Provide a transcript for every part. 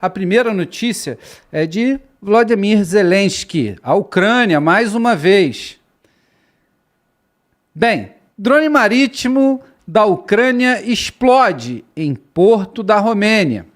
A primeira notícia é de Volodymyr Zelensky, a Ucrânia, mais uma vez. Bem, drone marítimo da Ucrânia explode em porto da Romênia.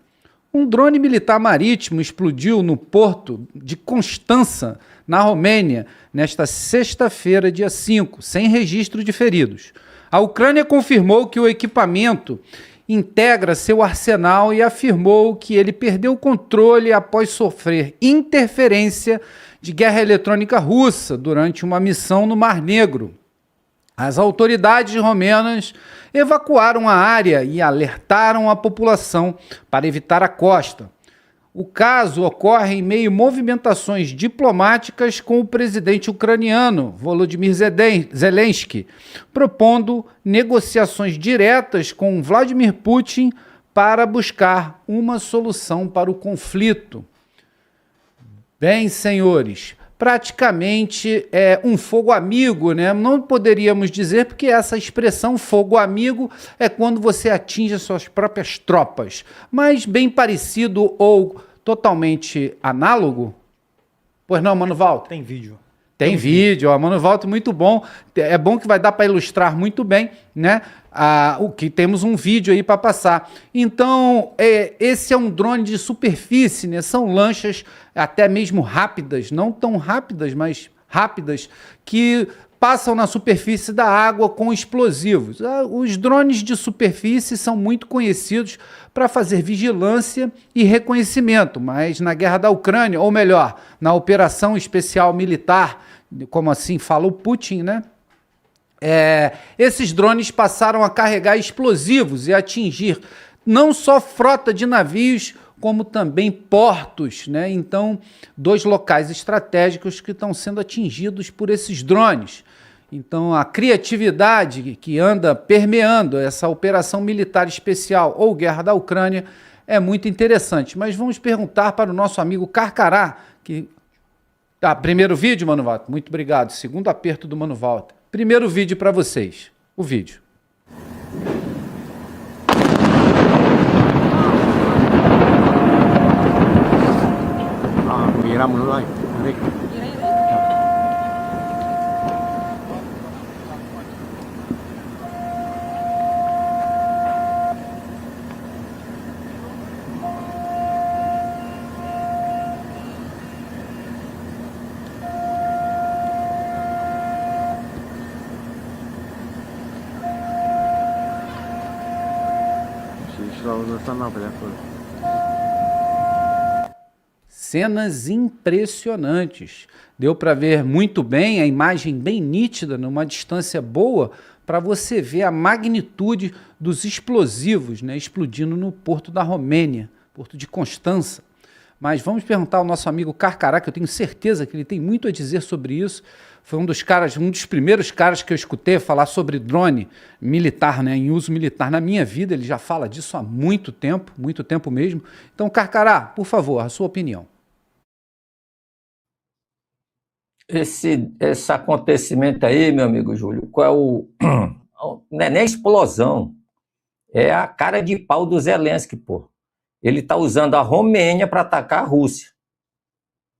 Um drone militar marítimo explodiu no porto de Constança, na Romênia, nesta sexta-feira, dia 5, sem registro de feridos. A Ucrânia confirmou que o equipamento integra seu arsenal e afirmou que ele perdeu o controle após sofrer interferência de guerra eletrônica russa durante uma missão no Mar Negro. As autoridades romenas evacuaram a área e alertaram a população para evitar a costa. O caso ocorre em meio a movimentações diplomáticas com o presidente ucraniano, Volodymyr Zelensky, propondo negociações diretas com Vladimir Putin para buscar uma solução para o conflito. Bem, senhores, praticamente é um fogo amigo, né? Não poderíamos dizer, porque essa expressão fogo amigo é quando você atinge as suas próprias tropas, mas bem parecido ou totalmente análogo? Pois não, Mano Walter? Tem vídeo. Tem vídeo, ó, Mano Walter, muito bom. É bom que vai dar para ilustrar muito bem, né? O que temos um vídeo aí para passar. Então, esse é um drone de superfície, né? São lanchas até mesmo rápidas, não tão rápidas, mas rápidas, que passam na superfície da água com explosivos. Os drones de superfície são muito conhecidos para fazer vigilância e reconhecimento, mas na guerra da Ucrânia, ou melhor, na operação especial militar, como assim fala o Putin, né? Esses drones passaram a carregar explosivos e atingir não só frota de navios, como também portos, né? Então, dois locais estratégicos que estão sendo atingidos por esses drones. Então, a criatividade que anda permeando essa operação militar especial ou guerra da Ucrânia é muito interessante. Mas vamos perguntar para o nosso amigo Carcará, que... primeiro vídeo, Mano Walter? Muito obrigado. Segundo aperto do Mano Walter. Primeiro vídeo para vocês. O vídeo. Miramos lá. Cenas impressionantes. Deu para ver muito bem, a imagem bem nítida, numa distância boa, para você ver a magnitude dos explosivos, né, explodindo no porto da Romênia, porto de Constança. Mas vamos perguntar ao nosso amigo Carcará, que eu tenho certeza que ele tem muito a dizer sobre isso. Foi um dos primeiros caras que eu escutei falar sobre drone militar, né, em uso militar na minha vida. Ele já fala disso há muito tempo mesmo. Então, Carcará, por favor, a sua opinião. Esse acontecimento aí, meu amigo Júlio, qual é não é nem explosão, é a cara de pau do Zelensky, pô. Ele está usando a Romênia para atacar a Rússia.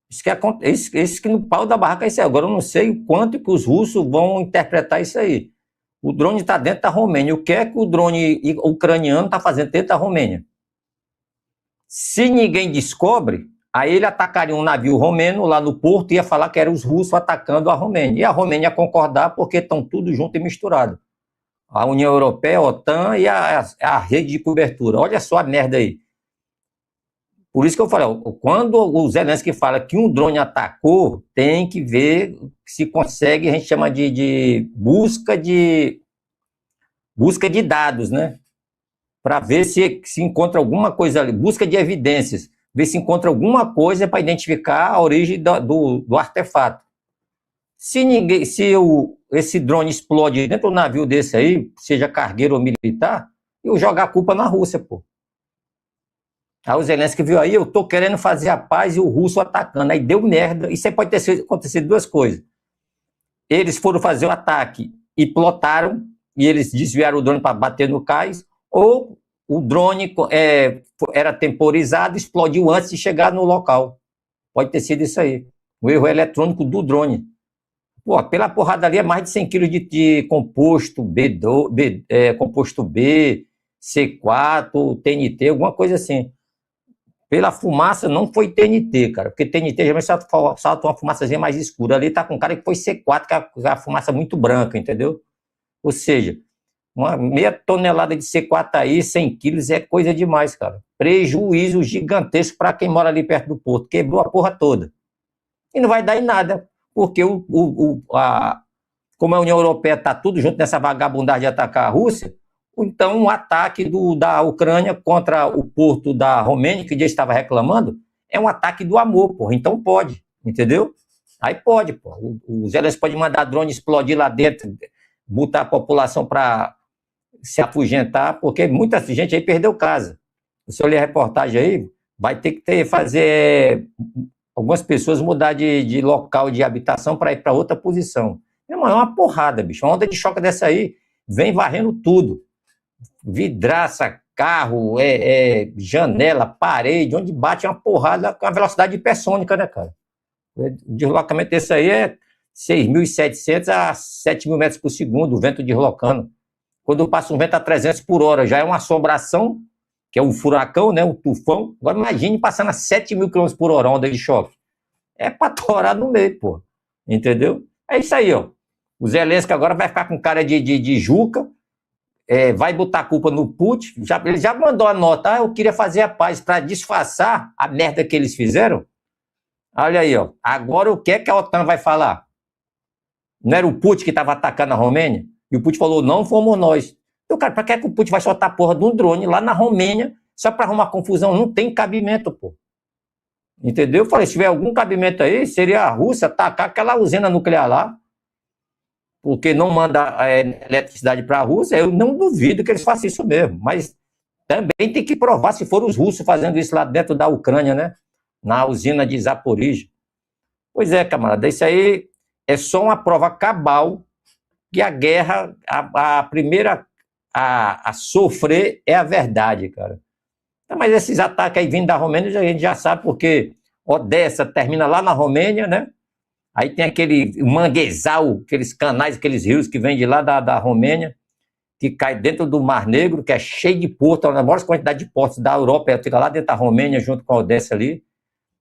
Isso que no pau da barraca é isso aí. Agora eu não sei o quanto que os russos vão interpretar isso aí. O drone está dentro da Romênia. O que é que o drone ucraniano está fazendo dentro da Romênia? Se ninguém descobre, aí ele atacaria um navio romeno lá no porto e ia falar que eram os russos atacando a Romênia. E a Romênia ia concordar porque estão tudo junto e misturado. A União Europeia, a OTAN e a rede de cobertura. Olha só a merda aí. Por isso que eu falei, quando o Zelensky fala que um drone atacou, tem que ver se consegue, a gente chama de busca de dados, né? Para ver se encontra alguma coisa ali, busca de evidências, ver se encontra alguma coisa para identificar a origem do artefato. Se esse drone explode dentro do navio desse aí, seja cargueiro ou militar, eu jogar a culpa na Rússia, pô. Aí o Zelensky viu aí, eu tô querendo fazer a paz e o russo atacando. Aí deu merda. Isso aí pode ter acontecido duas coisas. Eles foram fazer o ataque e plotaram, e eles desviaram o drone para bater no cais, ou o drone era temporizado, explodiu antes de chegar no local. Pode ter sido isso aí. O erro eletrônico do drone. Pô, pela porrada ali é mais de 100 quilos de composto composto B, C4, TNT, alguma coisa assim. Pela fumaça não foi TNT, cara, porque TNT geralmente salta uma fumaçazinha mais escura. Ali tá com cara que foi C4, que é a fumaça muito branca, entendeu? Ou seja, uma meia tonelada de C4 aí, 100 quilos, é coisa demais, cara. Prejuízo gigantesco para quem mora ali perto do porto. Quebrou a porra toda. E não vai dar em nada, porque como a União Europeia está tudo junto nessa vagabundagem de atacar a Rússia, então o ataque da Ucrânia contra o porto da Romênia, que já estava reclamando, é um ataque do amor, porra. Então pode, entendeu? Aí pode, porra. O Zelensky pode mandar drone explodir lá dentro, botar a população para se afugentar, porque muita gente aí perdeu casa. Se eu ler a reportagem aí, vai ter que fazer algumas pessoas mudar de local de habitação para ir para outra posição. Meu irmão, é uma porrada, bicho. Uma onda de choque dessa aí vem varrendo tudo. Vidraça, carro, janela, parede, onde bate uma porrada com a velocidade hipersônica, né, cara? O deslocamento desse aí é 6.700 a 7.000 metros por segundo, o vento deslocando. Quando passa um vento a 300 por hora, já é uma assombração, que é um furacão, né, um tufão. Agora imagine passando a 7.000 km por hora, onda de choque. É pra torar no meio, pô. Entendeu? É isso aí, ó. O Zelensky agora vai ficar com cara de Juca, vai botar a culpa no Putin. Ele já mandou a nota, eu queria fazer a paz para disfarçar a merda que eles fizeram. Olha aí, ó. Agora o que é que a OTAN vai falar? Não era o Putin que estava atacando a Romênia? E o Putin falou, não fomos nós. Então, cara, para que é que o Putin vai soltar a porra de um drone lá na Romênia só para arrumar confusão? Não tem cabimento, pô. Entendeu? Eu falei, se tiver algum cabimento aí, seria a Rússia atacar aquela usina nuclear lá, porque não manda eletricidade para a Rússia. Eu não duvido que eles façam isso mesmo, mas também tem que provar se for os russos fazendo isso lá dentro da Ucrânia, né? Na usina de Zaporizhzhia. Pois é, camarada, isso aí é só uma prova cabal que a guerra, a primeira a sofrer é a verdade, cara. Mas esses ataques aí vindo da Romênia, a gente já sabe, porque Odessa termina lá na Romênia, né? Aí tem aquele manguezal, aqueles canais, aqueles rios que vêm de lá da Romênia, que cai dentro do Mar Negro, que é cheio de portos, a maior quantidade de portos da Europa, fica lá dentro da Romênia, junto com a Odessa ali.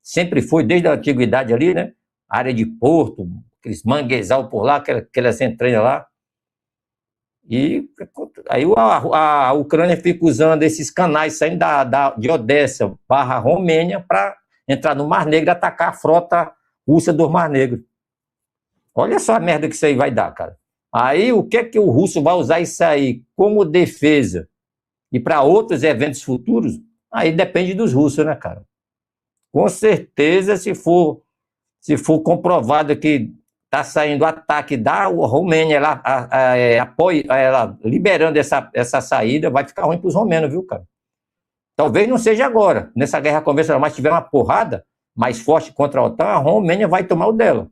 Sempre foi, desde a antiguidade ali, né? Área de porto, aqueles manguezal por lá, aquelas entranhas lá. E aí a Ucrânia fica usando esses canais saindo de Odessa / Romênia para entrar no Mar Negro e atacar a frota russa do Mar Negro. Olha só a merda que isso aí vai dar, cara. Aí o que é que o russo vai usar isso aí como defesa? E para outros eventos futuros, aí depende dos russos, né, cara? Com certeza, se for comprovado que está saindo ataque da Romênia, ela liberando essa saída, vai ficar ruim para os romenos, viu, cara? Talvez não seja agora, nessa guerra convencional, mas se tiver uma porrada mais forte contra a OTAN, a Romênia vai tomar o dela.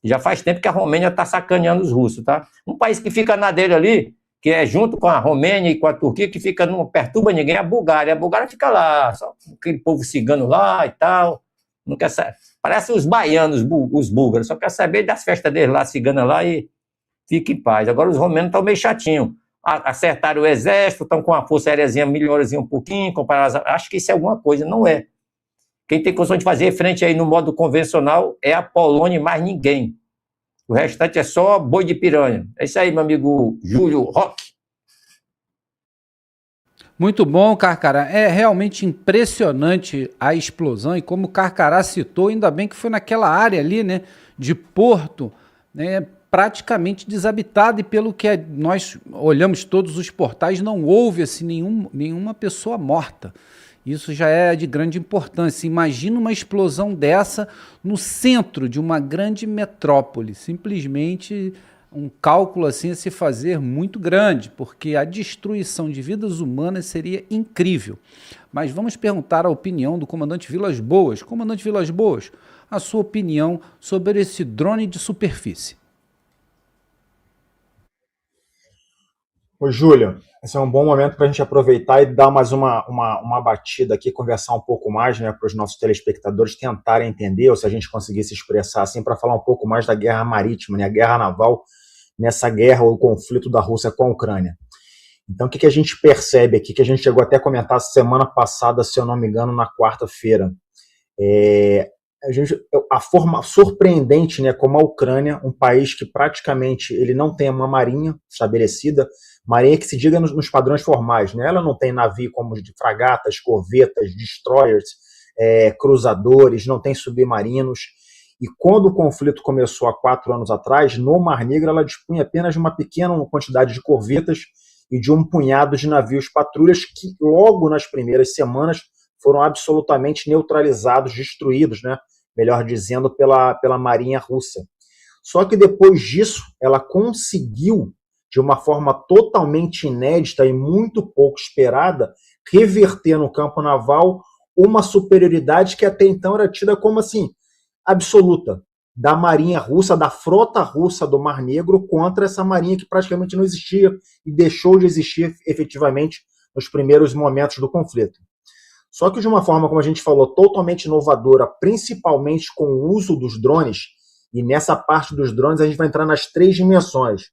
Já faz tempo que a Romênia está sacaneando os russos, tá? Um país que fica na dele ali, que é junto com a Romênia e com a Turquia, que fica, não perturba ninguém, é a Bulgária. A Bulgária fica lá, só aquele povo cigano lá e tal. Não quer saber. Parece os baianos, os búlgaros, só quer saber das festas deles lá, cigana lá, e fica em paz. Agora os romenos estão meio chatinhos. Acertaram o exército, estão com a força aéreazinha melhorzinha um pouquinho, comparado. Acho que isso é alguma coisa, não é. Quem tem condição de fazer frente aí no modo convencional é a Polônia e mais ninguém. O restante é só boi de piranha. É isso aí, meu amigo Júlio Roque. Muito bom, Carcará. É realmente impressionante a explosão e como o Carcará citou, ainda bem que foi naquela área ali, né, de porto, né, praticamente desabitada, e pelo que nós olhamos todos os portais, não houve assim, nenhuma pessoa morta. Isso já é de grande importância. Imagina uma explosão dessa no centro de uma grande metrópole. Simplesmente um cálculo assim a se fazer muito grande, porque a destruição de vidas humanas seria incrível. Mas vamos perguntar a opinião do comandante Vilas Boas. Comandante Vilas Boas, a sua opinião sobre esse drone de superfície. Ô, Júlio, esse é um bom momento para a gente aproveitar e dar mais uma batida aqui, conversar um pouco mais, né, para os nossos telespectadores tentarem entender, ou se a gente conseguir se expressar assim, para falar um pouco mais da guerra marítima, né, a guerra naval, nessa guerra ou conflito da Rússia com a Ucrânia. Então, o que a gente percebe aqui, que a gente chegou até a comentar semana passada, se eu não me engano, na quarta-feira, é, a forma surpreendente, né, como a Ucrânia, um país que praticamente ele não tem uma marinha estabelecida, marinha que se diga nos padrões formais, né, ela não tem navio como de fragatas, corvetas, destroyers, cruzadores, não tem submarinos, e quando o conflito começou há 4 anos atrás, no Mar Negro ela dispunha apenas de uma pequena quantidade de corvetas e de um punhado de navios patrulhas que logo nas primeiras semanas foram absolutamente neutralizados, destruídos, né? Melhor dizendo, pela Marinha Russa. Só que depois disso, ela conseguiu, de uma forma totalmente inédita e muito pouco esperada, reverter no campo naval uma superioridade que até então era tida como assim, absoluta, da Marinha Russa, da frota russa do Mar Negro contra essa marinha que praticamente não existia e deixou de existir efetivamente nos primeiros momentos do conflito. Só que de uma forma, como a gente falou, totalmente inovadora, principalmente com o uso dos drones, e nessa parte dos drones a gente vai entrar nas 3 dimensões.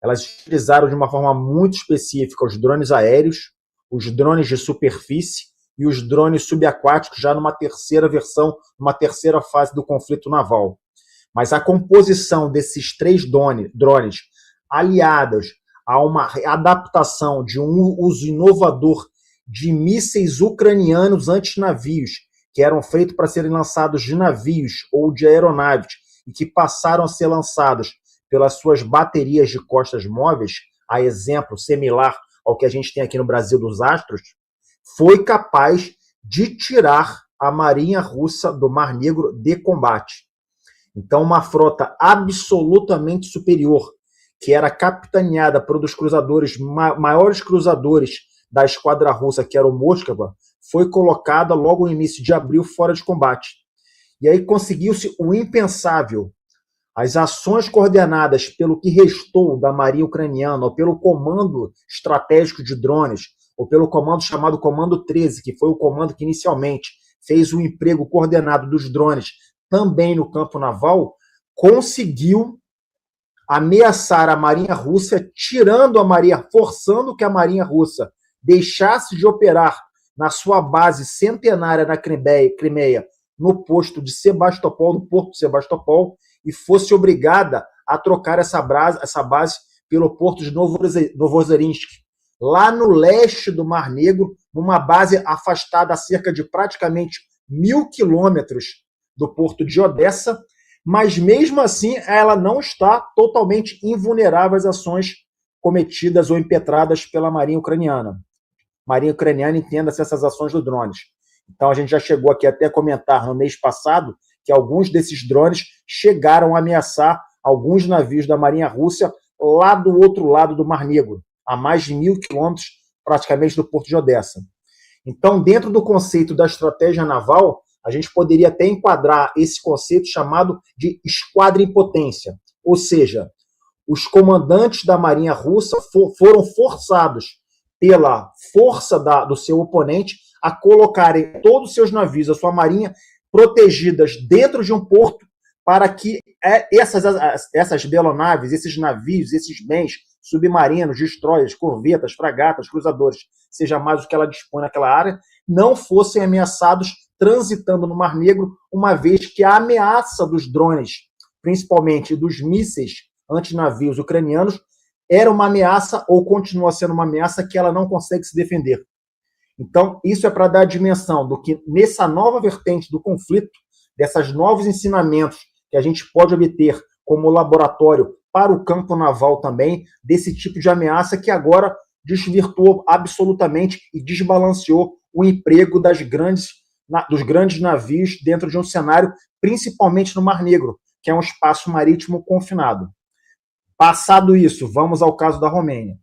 Elas utilizaram de uma forma muito específica os drones aéreos, os drones de superfície e os drones subaquáticos, já numa terceira versão, numa terceira fase do conflito naval. Mas a composição desses 3 drones, aliadas a uma adaptação de um uso inovador de mísseis ucranianos antinavios, que eram feitos para serem lançados de navios ou de aeronaves, e que passaram a ser lançados pelas suas baterias de costas móveis, a exemplo similar ao que a gente tem aqui no Brasil dos Astros, foi capaz de tirar a Marinha Russa do Mar Negro de combate. Então, uma frota absolutamente superior, que era capitaneada por um dos cruzadores, maiores cruzadores da esquadra russa, que era o Moskva, foi colocada logo no início de abril fora de combate. E aí conseguiu-se o impensável. As ações coordenadas pelo que restou da Marinha Ucraniana, ou pelo Comando Estratégico de Drones, ou pelo comando chamado Comando 13, que foi o comando que inicialmente fez o emprego coordenado dos drones também no campo naval, conseguiu ameaçar a Marinha Russa, tirando a Marinha, forçando que a Marinha Russa deixasse de operar na sua base centenária na Crimeia, no posto de Sebastopol, no porto de Sebastopol, e fosse obrigada a trocar essa base pelo porto de Novozerinsk, lá no leste do Mar Negro, numa base afastada a cerca de praticamente 1.000 quilômetros do porto de Odessa, mas mesmo assim ela não está totalmente invulnerável às ações cometidas ou impetradas pela Marinha Ucraniana. Marinha Ucraniana, entenda-se essas ações dos drones. Então a gente já chegou aqui até a comentar no mês passado que alguns desses drones chegaram a ameaçar alguns navios da Marinha Russa lá do outro lado do Mar Negro, a mais de 1.000 quilômetros praticamente do porto de Odessa. Então, dentro do conceito da estratégia naval, a gente poderia até enquadrar esse conceito chamado de esquadra em potência, ou seja, os comandantes da Marinha Russa foram forçados pela força do seu oponente a colocarem todos os seus navios, a sua marinha, protegidas dentro de um porto para que essas belonaves, esses navios, esses bens submarinos, destroyers, corvetas, fragatas, cruzadores, seja mais o que ela dispõe naquela área, não fossem ameaçados transitando no Mar Negro, uma vez que a ameaça dos drones, principalmente dos mísseis antinavios ucranianos, era uma ameaça ou continua sendo uma ameaça que ela não consegue se defender. Então, isso é para dar a dimensão do que, nessa nova vertente do conflito, desses novos ensinamentos que a gente pode obter como laboratório para o campo naval também, desse tipo de ameaça que agora desvirtuou absolutamente e desbalanceou o emprego dos grandes navios dentro de um cenário, principalmente no Mar Negro, que é um espaço marítimo confinado. Passado isso, vamos ao caso da Romênia.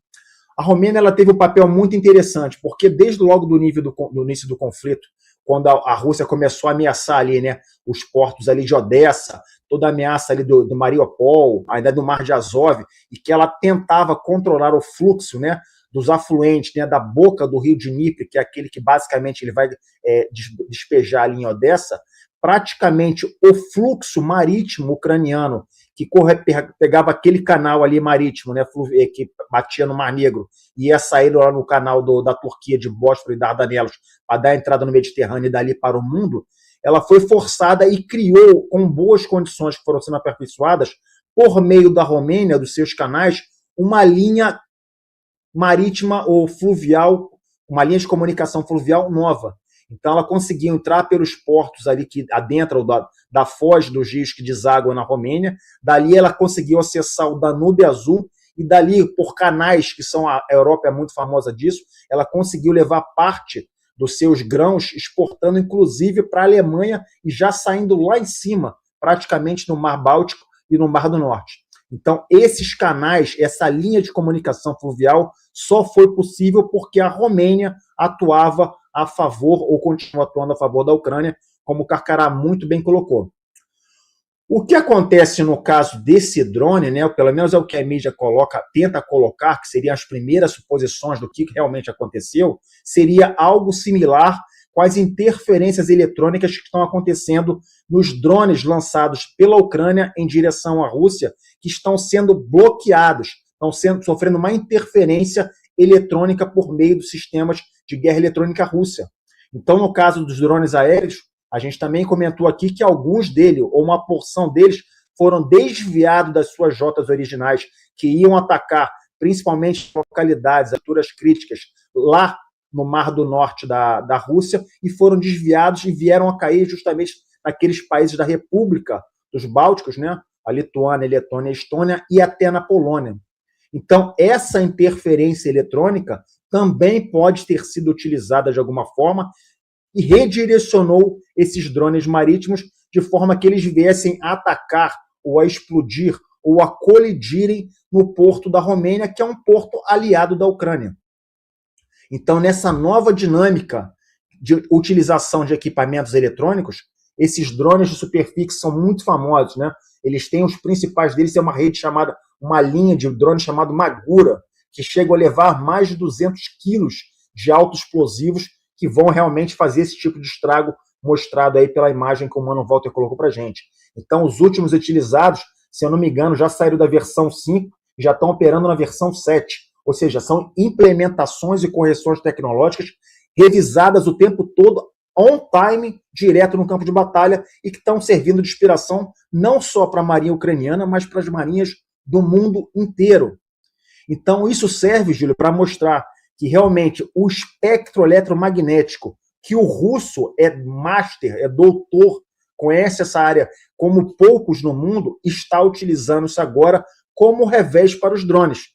A Romênia ela teve um papel muito interessante, porque desde logo do início do conflito, quando a Rússia começou a ameaçar ali, né, os portos ali de Odessa, toda a ameaça ali do Mariupol, ainda do Mar de Azov, e que ela tentava controlar o fluxo, né, dos afluentes, né, da boca do rio Dnipro, que é aquele que basicamente ele vai despejar ali em Odessa. Praticamente o fluxo marítimo ucraniano que pegava aquele canal ali marítimo, né, que batia no Mar Negro, e ia sair lá no canal da Turquia, de Bósforo e Dardanelos, para dar entrada no Mediterrâneo e dali para o mundo, ela foi forçada e criou, com boas condições que foram sendo aperfeiçoadas, por meio da Romênia, dos seus canais, uma linha marítima ou fluvial, uma linha de comunicação fluvial nova. Então ela conseguiu entrar pelos portos ali que adentram da foz dos rios que desaguam na Romênia, dali ela conseguiu acessar o Danúbio Azul, e dali, por canais que são, a Europa é muito famosa disso, ela conseguiu levar parte dos seus grãos, exportando inclusive para a Alemanha e já saindo lá em cima, praticamente no Mar Báltico e no Mar do Norte. Então, esses canais, essa linha de comunicação fluvial só foi possível porque a Romênia atuava a favor, ou continua atuando a favor da Ucrânia, como o Carcará muito bem colocou. O que acontece no caso desse drone, né, pelo menos é o que a mídia tenta colocar, que seriam as primeiras suposições do que realmente aconteceu, seria algo similar com as interferências eletrônicas que estão acontecendo nos drones lançados pela Ucrânia em direção à Rússia, que estão sendo bloqueados, sofrendo uma interferência eletrônica por meio dos sistemas de guerra eletrônica russa. Então, no caso dos drones aéreos, a gente também comentou aqui que alguns deles, ou uma porção deles, foram desviados das suas rotas originais, que iam atacar principalmente localidades, alturas críticas, lá no Mar do Norte da Rússia, e foram desviados e vieram a cair justamente naqueles países da República dos Bálticos, né? A Lituânia, a Letônia, a Estônia e até na Polônia. Então, essa interferência eletrônica também pode ter sido utilizada de alguma forma e redirecionou esses drones marítimos de forma que eles viessem a atacar ou a explodir ou a colidirem no porto da Romênia, que é um porto aliado da Ucrânia. Então, nessa nova dinâmica de utilização de equipamentos eletrônicos, esses drones de superfície são muito famosos, né? Eles têm os principais deles, é uma linha de drones chamada Magura, que chegam a levar mais de 200 quilos de autoexplosivos que vão realmente fazer esse tipo de estrago mostrado aí pela imagem que o Mano Walter colocou para a gente. Então, os últimos utilizados, se eu não me engano, já saíram da versão 5 e já estão operando na versão 7. Ou seja, são implementações e correções tecnológicas revisadas o tempo todo, on time, direto no campo de batalha, e que estão servindo de inspiração não só para a marinha ucraniana, mas para as marinhas do mundo inteiro. Então, isso serve, Júlio, para mostrar que realmente o espectro eletromagnético, que o russo é master, é doutor, conhece essa área como poucos no mundo, está utilizando-se agora como revés para os drones.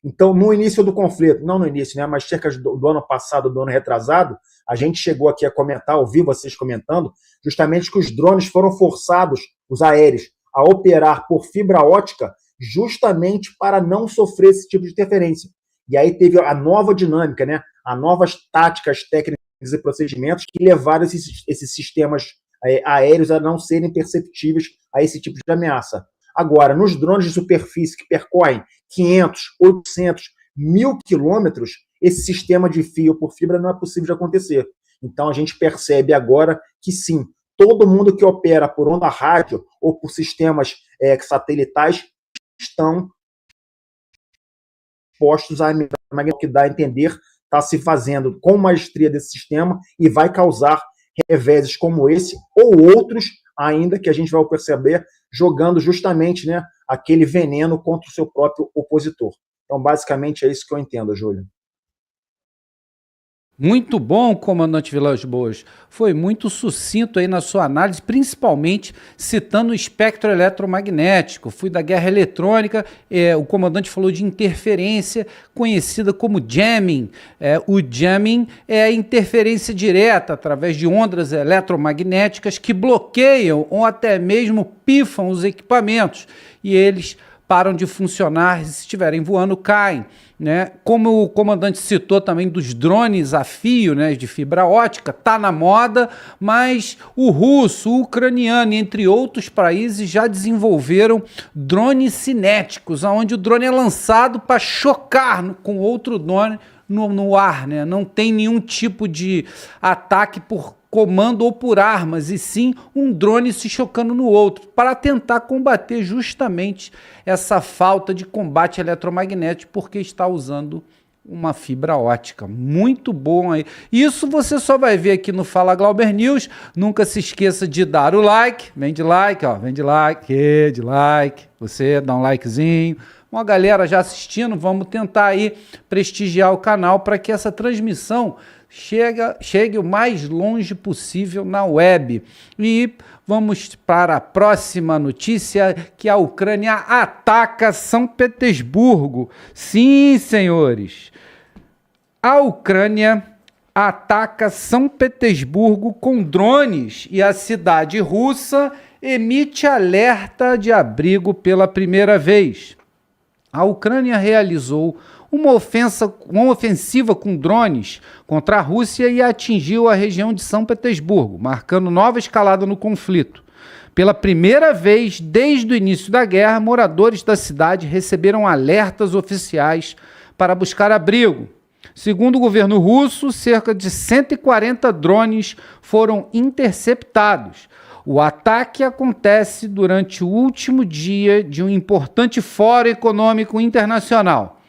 Então, no início do conflito, não no início, né, mas cerca do ano passado, do ano retrasado, a gente chegou aqui a comentar, ouvi vocês comentando, justamente que os drones foram forçados, os aéreos, a operar por fibra ótica, justamente para não sofrer esse tipo de interferência. E aí teve a nova dinâmica, né, as novas táticas, técnicas e procedimentos que levaram esses sistemas aéreos a não serem perceptíveis a esse tipo de ameaça. Agora, nos drones de superfície que percorrem 500, 800, 1.000 quilômetros, esse sistema de fio por fibra não é possível de acontecer. Então, a gente percebe agora que sim, todo mundo que opera por onda rádio ou por sistemas satelitais estão postos a que dá a entender está se fazendo com maestria desse sistema e vai causar reveses como esse ou outros ainda que a gente vai perceber jogando justamente, né, aquele veneno contra o seu próprio opositor. Então, basicamente, é isso que eu entendo, Júlio. Muito bom, comandante Vilas Boas. Foi muito sucinto aí na sua análise, principalmente citando o espectro eletromagnético. Fui da guerra eletrônica, o comandante falou de interferência, conhecida como jamming. O jamming é a interferência direta através de ondas eletromagnéticas que bloqueiam ou até mesmo pifam os equipamentos. E eles param de funcionar e se estiverem voando caem, né? Como o comandante citou também dos drones a fio, né, de fibra ótica, tá na moda, mas o russo, o ucraniano, entre outros países já desenvolveram drones cinéticos, onde o drone é lançado para chocar com outro drone no ar, né? Não tem nenhum tipo de ataque por comando ou por armas, e sim um drone se chocando no outro, para tentar combater justamente essa falta de combate eletromagnético, porque está usando uma fibra ótica. Muito bom aí. Isso você só vai ver aqui no Fala Glauber News. Nunca se esqueça de dar o like. Vem de like, ó. Vem de like, de like. Você dá um likezinho. Uma galera já assistindo, vamos tentar aí prestigiar o canal para que essa transmissão chegue o mais longe possível na web. E vamos para a próxima notícia, que a Ucrânia ataca São Petersburgo. Sim, senhores, a Ucrânia ataca São Petersburgo com drones e a cidade russa emite alerta de abrigo pela primeira vez. A Ucrânia realizou uma ofensiva com drones contra a Rússia e atingiu a região de São Petersburgo, marcando nova escalada no conflito. Pela primeira vez desde o início da guerra, moradores da cidade receberam alertas oficiais para buscar abrigo. Segundo o governo russo, cerca de 140 drones foram interceptados. O ataque acontece durante o último dia de um importante fórum econômico internacional.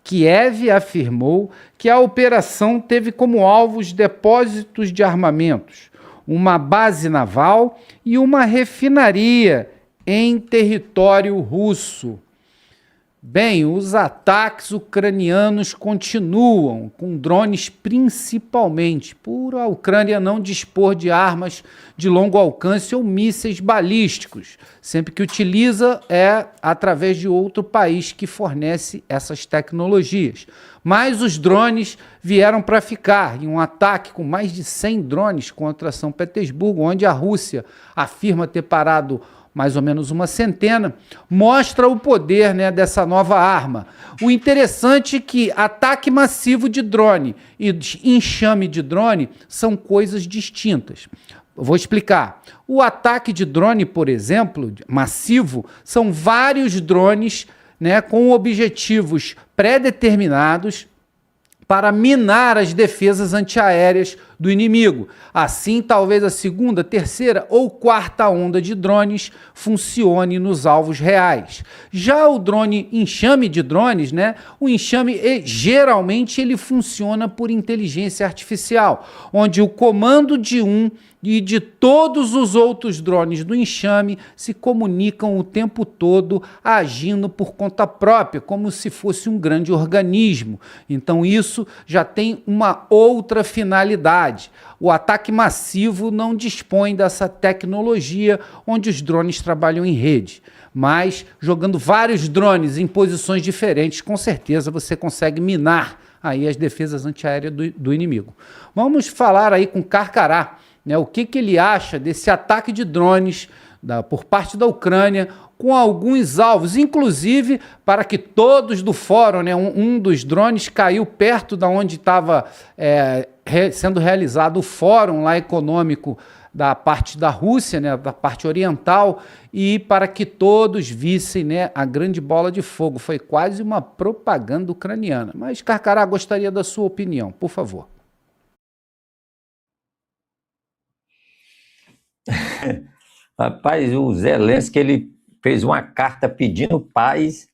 Kiev afirmou que a operação teve como alvos depósitos de armamentos, uma base naval e uma refinaria em território russo. Bem, os ataques ucranianos continuam, com drones principalmente, por a Ucrânia não dispor de armas de longo alcance ou mísseis balísticos. Sempre que utiliza é através de outro país que fornece essas tecnologias. Mas os drones vieram para ficar, em um ataque com mais de 100 drones contra São Petersburgo, onde a Rússia afirma ter parado mais ou menos uma centena, mostra o poder, né, dessa nova arma. O interessante é que ataque massivo de drone e enxame de drone são coisas distintas. Eu vou explicar. O ataque de drone, por exemplo, massivo, são vários drones, né, com objetivos pré-determinados para minar as defesas antiaéreas do inimigo. Assim, talvez a segunda, terceira ou quarta onda de drones funcione nos alvos reais. Já o drone enxame de drones, né? O enxame geralmente ele funciona por inteligência artificial, onde o comando de um e de todos os outros drones do enxame se comunicam o tempo todo, agindo por conta própria, como se fosse um grande organismo. Então isso já tem uma outra finalidade. O ataque massivo não dispõe dessa tecnologia, onde os drones trabalham em rede. Mas jogando vários drones em posições diferentes, com certeza você consegue minar aí as defesas antiaéreas do inimigo. Vamos falar aí com Carcará, né, o que ele acha desse ataque de drones por parte da Ucrânia com alguns alvos, inclusive para que todos do fórum, né, um dos drones caiu perto da onde estava sendo realizado o fórum lá econômico da parte da Rússia, né, da parte oriental, e para que todos vissem, né, a grande bola de fogo. Foi quase uma propaganda ucraniana. Mas, Carcará, gostaria da sua opinião, por favor. Rapaz, o Zelensky, ele fez uma carta pedindo paz,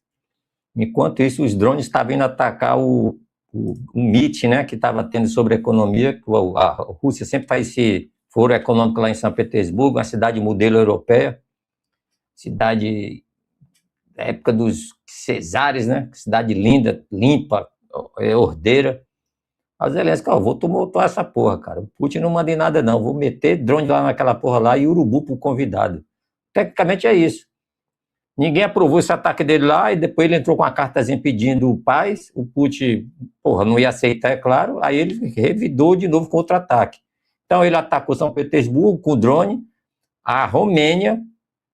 enquanto isso os drones estavam indo atacar o meeting, né, que estava tendo sobre economia. A Rússia sempre faz esse foro econômico lá em São Petersburgo, uma cidade modelo europeia, cidade da época dos cesares, né, cidade linda, limpa, ordeira. A Zelensky, vou tumultuar essa porra, cara. O Putin não manda em nada, não. Vou meter drone lá naquela porra lá e urubu pro convidado. Tecnicamente é isso. Ninguém aprovou esse ataque dele lá e depois ele entrou com uma cartazinha pedindo paz. O Putin, porra, não ia aceitar, é claro. Aí ele revidou de novo com outro ataque. Então ele atacou São Petersburgo com drone, a Romênia,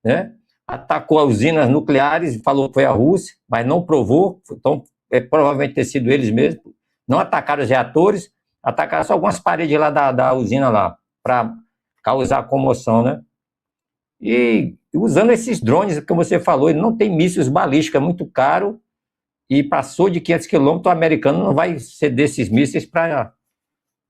né? atacou usinas nucleares, falou que foi a Rússia, mas não provou, então provavelmente ter sido eles mesmos. Não atacaram os reatores, atacaram só algumas paredes lá da usina lá, para causar comoção, né? E usando esses drones que você falou, ele não tem mísseis balísticos, é muito caro, e passou de 500 quilômetros, o americano não vai ceder esses mísseis para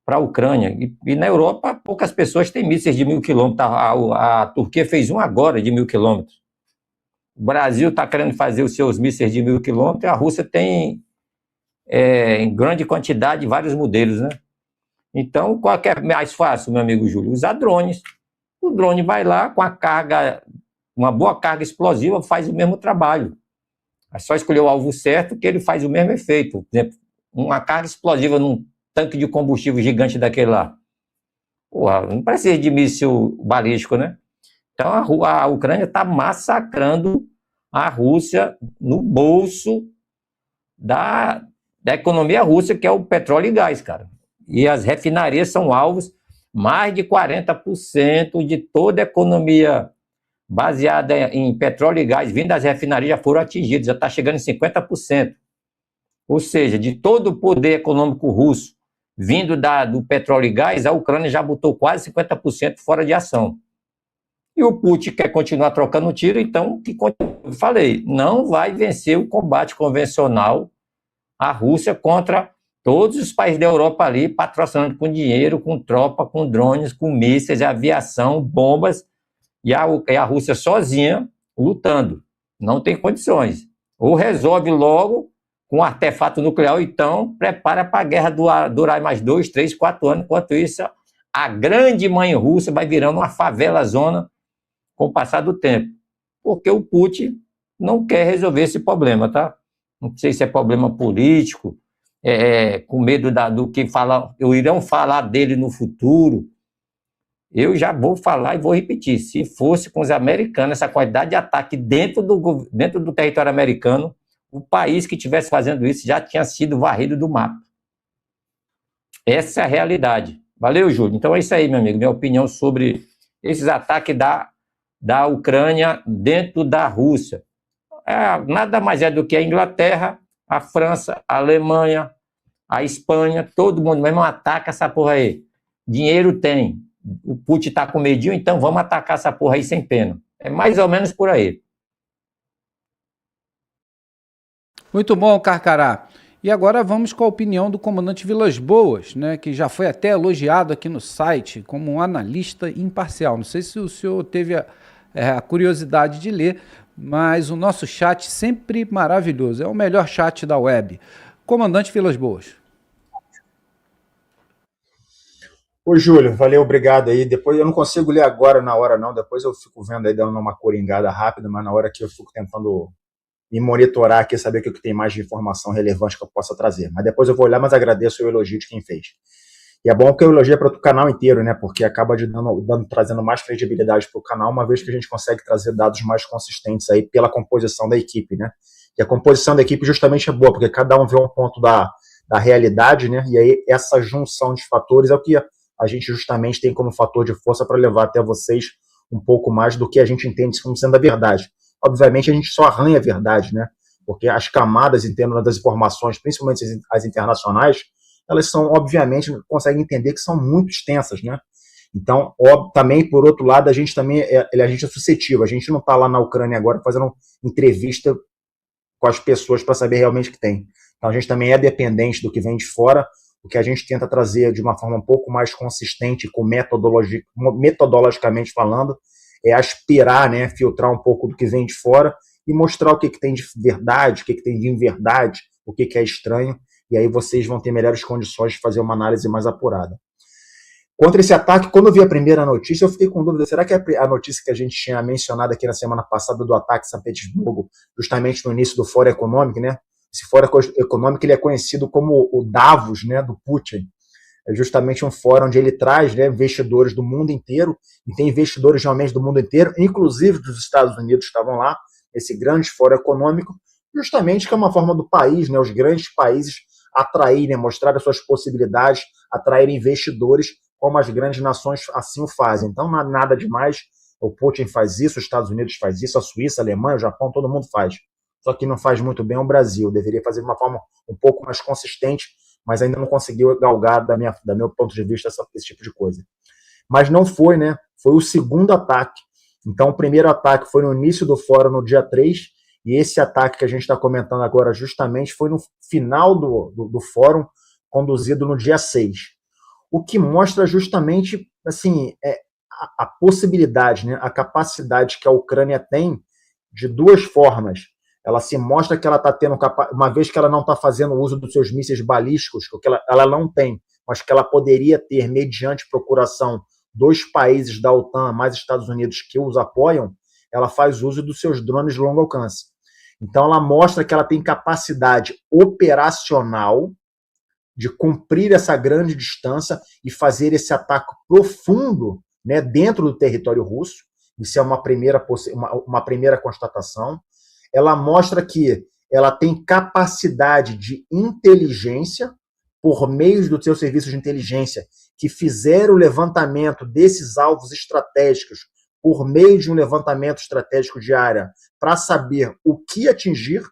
a Ucrânia. E na Europa, poucas pessoas têm mísseis de 1.000 quilômetros. A Turquia fez um agora de 1.000 quilômetros. O Brasil está querendo fazer os seus mísseis de 1.000 quilômetros, e a Rússia tem, em grande quantidade, vários modelos, né? Então, qual que é mais fácil, meu amigo Júlio? Usar drones. O drone vai lá com a carga, uma boa carga explosiva, faz o mesmo trabalho. É só escolher o alvo certo que ele faz o mesmo efeito. Por exemplo, uma carga explosiva num tanque de combustível gigante daquele lá. Porra, não precisa de míssil balístico, né? Então a Ucrânia está massacrando a Rússia no bolso da economia russa, que é o petróleo e gás, cara. E as refinarias são alvos, mais de 40% de toda a economia baseada em petróleo e gás vindo das refinarias já foram atingidos, já está chegando em 50%. Ou seja, de todo o poder econômico russo vindo do petróleo e gás, a Ucrânia já botou quase 50% fora de ação. E o Putin quer continuar trocando tiro, então, eu falei, não vai vencer o combate convencional a Rússia contra todos os países da Europa ali, patrocinando com dinheiro, com tropa, com drones, com mísseis, aviação, bombas, e a Rússia sozinha lutando. Não tem condições. Ou resolve logo com um artefato nuclear, ou então prepara para a guerra durar mais 2, 3, 4 anos. Enquanto isso, a grande mãe russa vai virando uma favela zona com o passar do tempo. Porque o Putin não quer resolver esse problema, tá? Não sei se é problema político, com medo do que irão falar dele no futuro. Eu já vou falar e vou repetir. Se fosse com os americanos, essa quantidade de ataque dentro do território americano, o país que estivesse fazendo isso já tinha sido varrido do mapa. Essa é a realidade. Valeu, Júlio. Então é isso aí, meu amigo. Minha opinião sobre esses ataques da Ucrânia dentro da Rússia. Nada mais é do que a Inglaterra, a França, a Alemanha, a Espanha, todo mundo mesmo ataca essa porra aí. Dinheiro tem. O Putin tá com medinho, então vamos atacar essa porra aí sem pena. É mais ou menos por aí. Muito bom, Carcará. E agora vamos com a opinião do comandante Vilas Boas, né, que já foi até elogiado aqui no site como um analista imparcial. Não sei se o senhor teve a curiosidade de ler, mas o nosso chat sempre maravilhoso. É o melhor chat da web. Comandante Vilas Boas. Ô, Júlio, valeu, obrigado aí. Depois eu não consigo ler agora na hora, não. Depois eu fico vendo aí, dando uma coringada rápida, mas na hora que eu fico tentando me monitorar aqui, saber o que tem mais de informação relevante que eu possa trazer. Mas depois eu vou olhar, mas agradeço o elogio de quem fez. E é bom que eu elogie para o canal inteiro, né? Porque acaba trazendo mais credibilidade para o canal, uma vez que a gente consegue trazer dados mais consistentes aí pela composição da equipe, né? E a composição da equipe justamente é boa, porque cada um vê um ponto da realidade, né? E aí essa junção de fatores é o que a gente justamente tem como fator de força para levar até vocês um pouco mais do que a gente entende como sendo a verdade. Obviamente a gente só arranha a verdade, né? Porque as camadas internas das informações, principalmente as internacionais, elas são, obviamente, conseguem entender que são muito extensas, né? Então, também, por outro lado, a gente também a gente é suscetível. A gente não está lá na Ucrânia agora fazendo entrevista com as pessoas para saber realmente o que tem. Então, a gente também é dependente do que vem de fora. O que a gente tenta trazer de uma forma um pouco mais consistente, metodologicamente falando, é aspirar, né, filtrar um pouco do que vem de fora e mostrar o que tem de verdade, o que tem de inverdade, o que é estranho, e aí vocês vão ter melhores condições de fazer uma análise mais apurada. Contra esse ataque, quando eu vi a primeira notícia, eu fiquei com dúvida, será que a notícia que a gente tinha mencionado aqui na semana passada do ataque em São Petersburgo, justamente no início do Fórum Econômico, né? Esse Fórum Econômico ele é conhecido como o Davos, né, do Putin. É justamente um fórum onde ele traz, né, investidores do mundo inteiro, e tem investidores realmente do mundo inteiro, inclusive dos Estados Unidos estavam lá, esse grande fórum econômico, justamente que é uma forma do país, né, os grandes países atraírem, mostrar as suas possibilidades, atraírem investidores, como as grandes nações assim o fazem. Então não há nada demais, O Putin faz isso, os Estados Unidos faz isso, a Suíça, a Alemanha, o Japão, todo mundo faz. Só que não faz muito bem o Brasil. Deveria fazer de uma forma um pouco mais consistente, mas ainda não conseguiu galgar, da meu ponto de vista, esse tipo de coisa. Mas não foi, né? Foi o segundo ataque. Então, o primeiro ataque foi no início do fórum, no dia 3, e esse ataque que a gente está comentando agora justamente foi no final do fórum, conduzido no dia 6. O que mostra justamente assim, a possibilidade, né, a capacidade que a Ucrânia tem de duas formas. Ela se mostra que ela está tendo, uma vez que ela não está fazendo uso dos seus mísseis balísticos, que ela não tem, mas que ela poderia ter mediante procuração dos países da OTAN, mais Estados Unidos, que os apoiam, ela faz uso dos seus drones de longo alcance. Então, ela mostra que ela tem capacidade operacional de cumprir essa grande distância e fazer esse ataque profundo, né, dentro do território russo. Isso é uma primeira constatação. Ela mostra que ela tem capacidade de inteligência por meio dos seus serviços de inteligência que fizeram o levantamento desses alvos estratégicos por meio de um levantamento estratégico de área para saber o que atingir,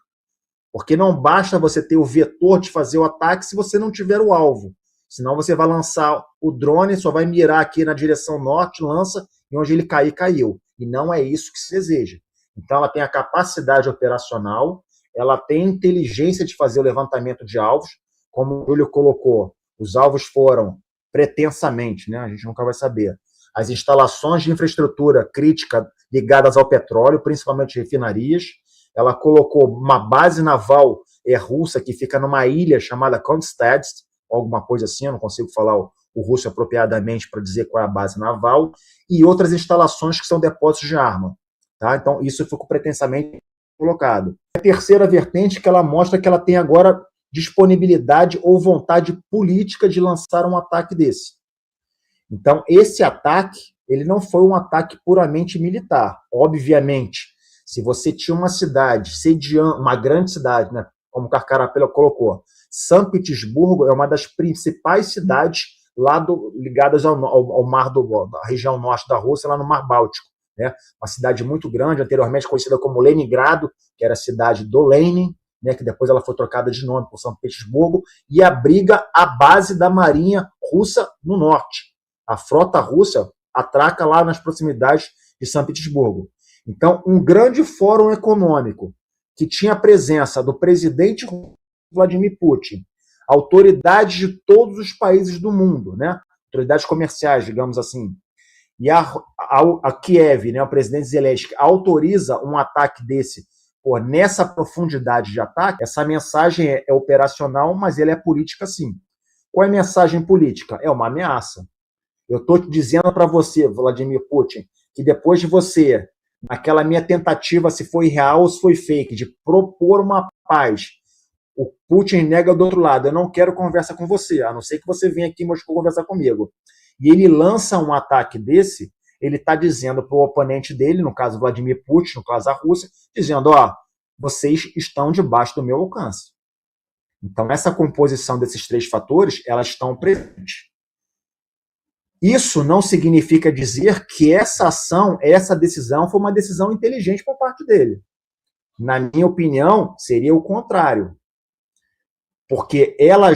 porque não basta você ter o vetor de fazer o ataque se você não tiver o alvo. Senão você vai lançar o drone, só vai mirar aqui na direção norte, lança, e onde ele cair, caiu. E não é isso que se deseja. Então ela tem a capacidade operacional, ela tem inteligência de fazer o levantamento de alvos, como o Júlio colocou, os alvos foram pretensamente, né? A gente nunca vai saber, as instalações de infraestrutura crítica ligadas ao petróleo, principalmente refinarias. Ela colocou uma base naval russa que fica numa ilha chamada Kronstadt, alguma coisa assim, eu não consigo falar o russo apropriadamente para dizer qual é a base naval, e outras instalações que são depósitos de arma. Tá? Então, isso ficou pretensamente colocado. A terceira vertente que ela mostra que ela tem agora disponibilidade ou vontade política de lançar um ataque desse. Então, esse ataque, ele não foi um ataque puramente militar. Obviamente, se você tinha uma cidade sediando, uma grande cidade, né, como o Carcarapela colocou, São Petersburgo é uma das principais cidades lá ligadas ao mar da região norte da Rússia, lá no Mar Báltico. Né? Uma cidade muito grande, anteriormente conhecida como Leningrado, que era a cidade do Lenin, né, que depois ela foi trocada de nome por São Petersburgo, e abriga a base da marinha russa no norte. A frota russa atraca lá nas proximidades de São Petersburgo. Então, um grande fórum econômico que tinha a presença do presidente Vladimir Putin, autoridades de todos os países do mundo, né? Autoridades comerciais, digamos assim, e a Kiev, né, o presidente Zelensky, autoriza um ataque desse, nessa profundidade de ataque. Essa mensagem é operacional, mas ela é política sim. Qual é a mensagem política? É uma ameaça. Eu estou dizendo para você, Vladimir Putin, que depois de você, naquela minha tentativa, se foi real ou se foi fake, de propor uma paz, o Putin nega do outro lado, eu não quero conversa com você, a não ser que você venha aqui em Moscou conversar comigo. E ele lança um ataque desse, ele está dizendo para o oponente dele, no caso Vladimir Putin, no caso a Rússia, dizendo, vocês estão debaixo do meu alcance. Então, essa composição desses três fatores, elas estão presentes. Isso não significa dizer que essa ação, essa decisão, foi uma decisão inteligente por parte dele. Na minha opinião, seria o contrário. Porque ela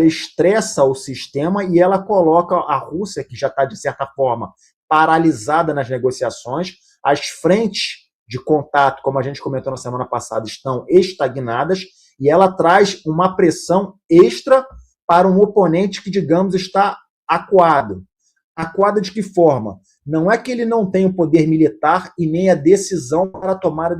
estressa o sistema e ela coloca a Rússia, que já está, de certa forma, paralisada nas negociações, as frentes de contato, como a gente comentou na semana passada, estão estagnadas, e ela traz uma pressão extra para um oponente que, digamos, está acuado. Acuado de que forma? Não é que ele não tem o poder militar e nem a decisão para tomar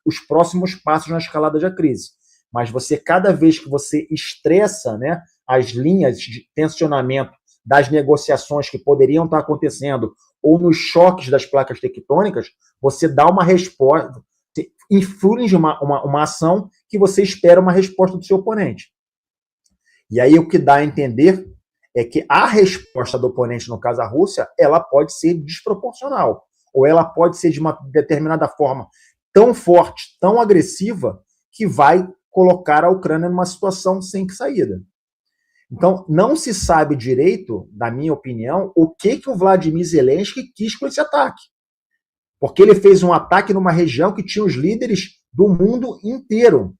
os próximos passos na escalada da crise. Mas cada vez que você estressa, né, as linhas de tensionamento das negociações que poderiam estar acontecendo ou nos choques das placas tectônicas, você dá uma resposta, inflige uma ação que você espera uma resposta do seu oponente. E aí o que dá a entender é que a resposta do oponente, no caso a Rússia, ela pode ser desproporcional, ou ela pode ser de uma determinada forma tão forte, tão agressiva, que vai colocar a Ucrânia numa situação sem saída. Então, não se sabe direito, na minha opinião, o que o Vladimir Zelensky quis com esse ataque. Porque ele fez um ataque numa região que tinha os líderes do mundo inteiro.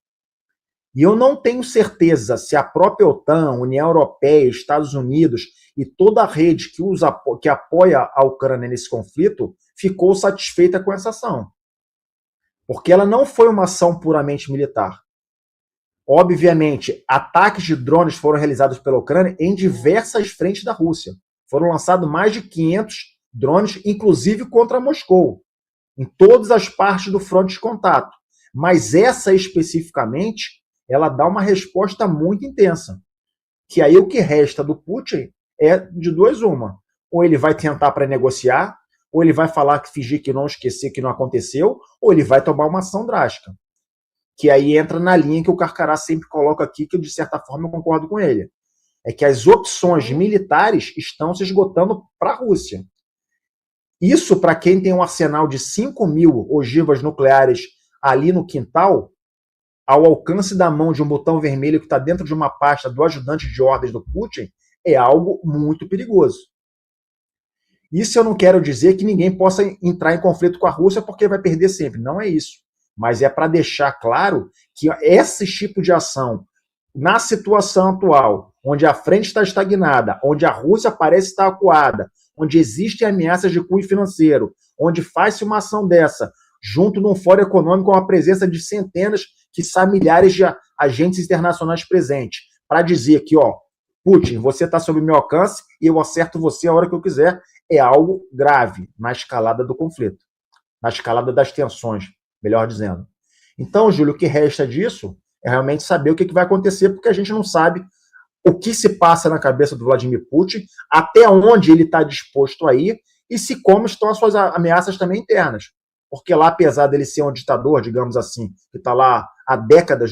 E eu não tenho certeza se a própria OTAN, União Europeia, Estados Unidos e toda a rede que apoia a Ucrânia nesse conflito ficou satisfeita com essa ação. Porque ela não foi uma ação puramente militar. Obviamente, ataques de drones foram realizados pela Ucrânia em diversas frentes da Rússia. Foram lançados mais de 500 drones, inclusive contra Moscou, em todas as partes do fronte de contato. Mas essa especificamente, ela dá uma resposta muito intensa. Que aí o que resta do Putin é de duas uma. Ou ele vai tentar para negociar, ou ele vai fingir que não esqueceu, que não aconteceu, ou ele vai tomar uma ação drástica. Que aí entra na linha que o Carcará sempre coloca aqui, que eu, de certa forma, eu concordo com ele. É que as opções militares estão se esgotando para a Rússia. Isso, para quem tem um arsenal de 5.000 ogivas nucleares ali no quintal, ao alcance da mão de um botão vermelho que está dentro de uma pasta do ajudante de ordens do Putin, é algo muito perigoso. Isso eu não quero dizer que ninguém possa entrar em conflito com a Rússia porque vai perder sempre. Não é isso. Mas é para deixar claro que esse tipo de ação, na situação atual, onde a frente está estagnada, onde a Rússia parece estar acuada, onde existem ameaças de cunho financeiro, onde faz-se uma ação dessa, junto num fórum econômico com a presença de centenas, quiçá milhares de agentes internacionais presentes, para dizer que, Putin, você está sob meu alcance e eu acerto você a hora que eu quiser, é algo grave na escalada do conflito, na escalada das tensões, melhor dizendo. Então, Júlio, o que resta disso é realmente saber o que vai acontecer, porque a gente não sabe o que se passa na cabeça do Vladimir Putin, até onde ele está disposto a ir e como estão as suas ameaças também internas. Porque lá, apesar dele ser um ditador, digamos assim, que está lá há décadas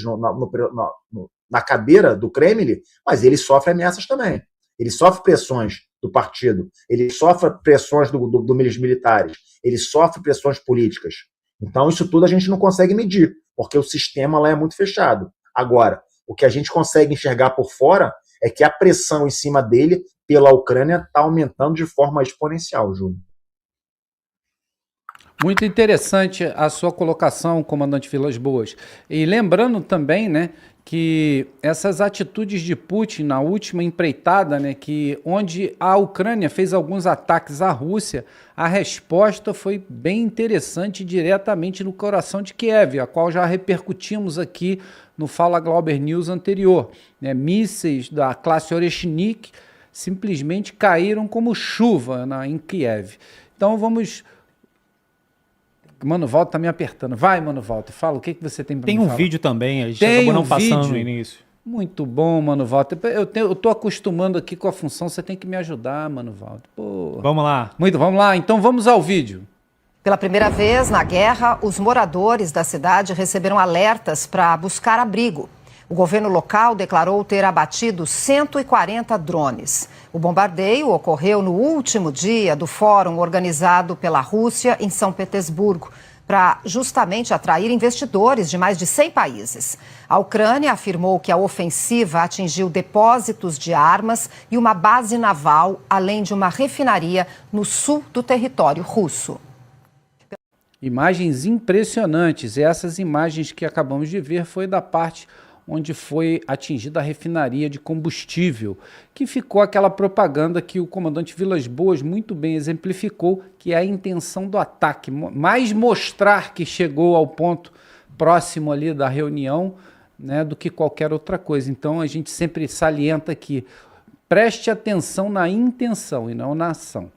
na cadeira do Kremlin, mas ele sofre ameaças também. Ele sofre pressões do partido, ele sofre pressões dos militares, ele sofre pressões políticas. Então, isso tudo a gente não consegue medir, porque o sistema lá é muito fechado. Agora, o que a gente consegue enxergar por fora é que a pressão em cima dele pela Ucrânia está aumentando de forma exponencial, Júlio. Muito interessante a sua colocação, comandante Vilas Boas. E lembrando também, né, que essas atitudes de Putin na última empreitada, né, que onde a Ucrânia fez alguns ataques à Rússia, a resposta foi bem interessante diretamente no coração de Kiev, a qual já repercutimos aqui no Fala Glauber News anterior. Né, mísseis da classe Oreshnik simplesmente caíram como chuva em Kiev. Então vamos... Mano Walter tá me apertando. Vai, Mano Walter, fala o que você tem para me falar. Tem um vídeo também, a gente acabou não passando no início. Muito bom, Mano Walter. Eu tô acostumando aqui com a função, você tem que me ajudar, Mano Walter. Pô. Vamos lá. Vamos lá, então vamos ao vídeo. Pela primeira vez na guerra, os moradores da cidade receberam alertas para buscar abrigo. O governo local declarou ter abatido 140 drones. O bombardeio ocorreu no último dia do fórum organizado pela Rússia em São Petersburgo, para justamente atrair investidores de mais de 100 países. A Ucrânia afirmou que a ofensiva atingiu depósitos de armas e uma base naval, além de uma refinaria no sul do território russo. Imagens impressionantes. E essas imagens que acabamos de ver foi da parte onde foi atingida a refinaria de combustível, que ficou aquela propaganda que o comandante Vilas Boas muito bem exemplificou, que é a intenção do ataque, mais mostrar que chegou ao ponto próximo ali da reunião, né, do que qualquer outra coisa. Então a gente sempre salienta que preste atenção na intenção e não na ação.